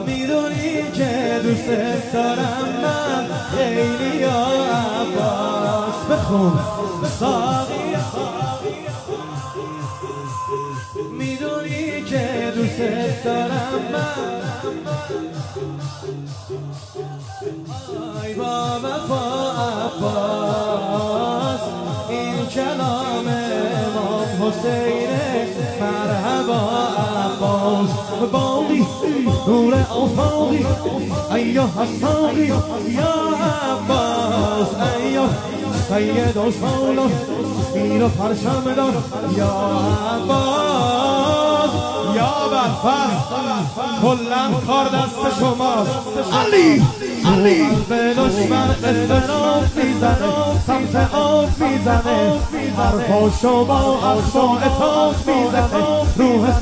میدونی که دوست دارم من خیلی یا عباس. بخون ساقی میدونی که دوست دارم من ای با وفا عباس. این کلام امام حسینه مرحبا عباس. باقی نور افاقی ایها الساقی یا عباس. ایها سید و سالار اینو پرچم دار یا عباس. یا برفر کلن کار دست شماست. علی به دشمن استناف میزنه، سمت آف میزنه، حرفاشو با اخشا اطاف میزنه. روح